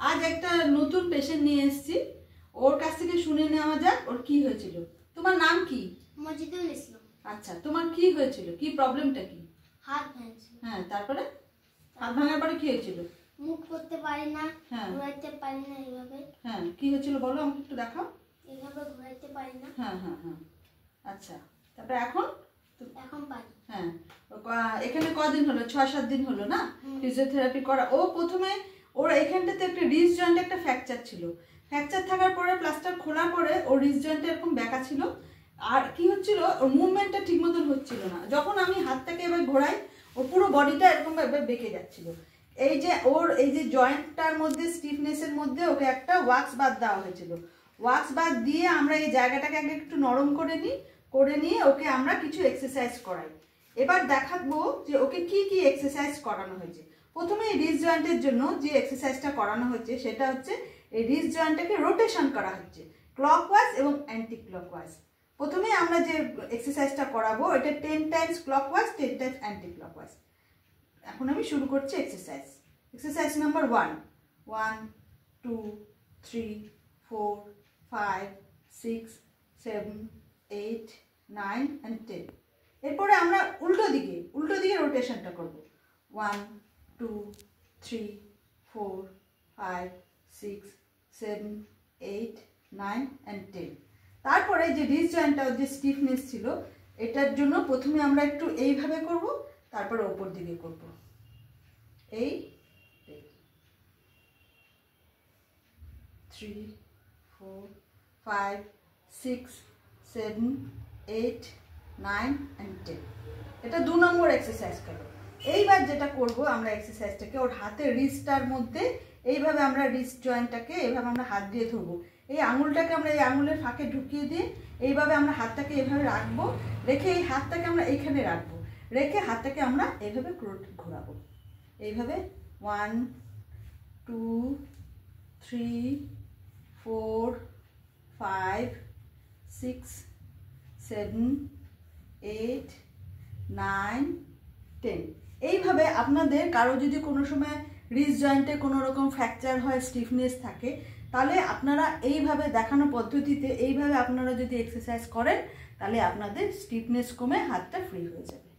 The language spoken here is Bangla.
আজ একটা নতুন পেশেন্ট নিয়ে এসেছি, ওর কাছ থেকে শুনে নেওয়া যাক ওর কি হয়েছিল। তোমার নাম কি? মজিদুল ইসলাম। আচ্ছা, তোমার কি হয়েছিল, কি প্রবলেমটা কি? হাত ভাঙছিল। হ্যাঁ, তারপরে হাত ভাঙার পরে কি হয়েছিল? মুখ করতে পারি না, হ্যাঁ, ঘোরাইতে পারি না এইভাবে। হ্যাঁ, কি হয়েছিল বলো, আমাকে একটু দেখাও। এইভাবে ঘোরাইতে পারি না। হ্যাঁ হ্যাঁ হ্যাঁ, আচ্ছা, তারপরে এখন? এখন পারি। হ্যাঁ, এখানে কদিন হলো? 6-7 দিন হলো না ফিজিওথেরাপি করা। ও প্রথমে ওর এখানটাতে একটা রিস্ট জয়েন্টে একটা ফ্র্যাকচার ছিল। ফ্র্যাকচার থাকার পরে প্লাস্টার খোলার পরে ওর রিস্ট জয়েন্টে এরকম ব্যাকা ছিল। আর কি হচ্ছিল, ওর মুভমেন্টটা ঠিক মতন হচ্ছিল না। যখন আমি হাতটাকে এবার ঘোরাই, ওর পুরো বডিটা এরকম ভাবে বেঁকে যাচ্ছিল। এই যে ওর এই যে জয়েন্টটার মধ্যে স্টিফনেসের মধ্যে ওকে একটা ওয়াক্স বাদ দেওয়া হয়েছিল। ওয়াক্স বাদ দিয়ে আমরা এই জায়গাটাকে আগে একটু নরম করে নিয়ে ওকে আমরা কিছু এক্সারসাইজ করাই। এবার দেখাবো যে ওকে কি কি এক্সারসাইজ করানো হয়েছে। প্রথমে এই রিস্ট জয়েন্টের জন্য যে এক্সারসাইজটা করানো হচ্ছে সেটা হচ্ছে এই রিস্ট জয়েন্টটাকে রোটেশন করা হচ্ছে ক্লকওয়াইজ এবং অ্যান্টি ক্লকওয়াইজ। প্রথমে আমরা যে এক্সারসাইজটা করাবো এটা 10 Times clockwise, 10 Times anti clockwise. এখন আমি শুরু করছি এক্সারসাইজ। Exercise number 1, 1 2 3 4 5 6 7 8 9 and 10। এরপরে আমরা উল্টো দিকে রোটেশনটা করব। 1 2 3 4 5 6 7 8 9 and 10। তারপরে যে রিস্ট জয়েন্টটা যে স্টিফনেস ছিল এটার জন্য প্রথমে আমরা একটু এইভাবে করব, তারপরে ওপর দিকে করব। এই 3 4 5 6 7 8 9 and 10। এটা 2 নম্বর এক্সারসাইজ করব। এইবার যেটা করব আমরা এক্সারসাইজটাকে ওর হাতের রিস্টটার মধ্যে এইভাবে আমরা রিস্ট জয়েন্টটাকে এইভাবে আমরা হাত দিয়ে ধরবো। এই আঙুলটাকে আমরা এই আঙুলের ফাঁকে ঢুকিয়ে দিয়ে এইভাবে আমরা হাতটাকে এইভাবে রাখবো, রেখে এই হাতটাকে আমরা এইখানে রাখবো, রেখে হাতটাকে আমরা এইভাবে ঘোরাবো। এইভাবে 1 2 3 4 5 6 7 8 9 10। এইভাবে আপনাদের কারো যদি কোনো সময় রিস্ট জয়েন্টে কোনো রকম ফ্র্যাকচার হয়, স্টিফনেস থাকে, তাহলে আপনারা এইভাবে দেখানো পদ্ধতিতে এইভাবে আপনারা যদি এক্সারসাইজ করেন তাহলে আপনাদের স্টিফনেস কমে হাতটা ফ্রি হয়ে যাবে।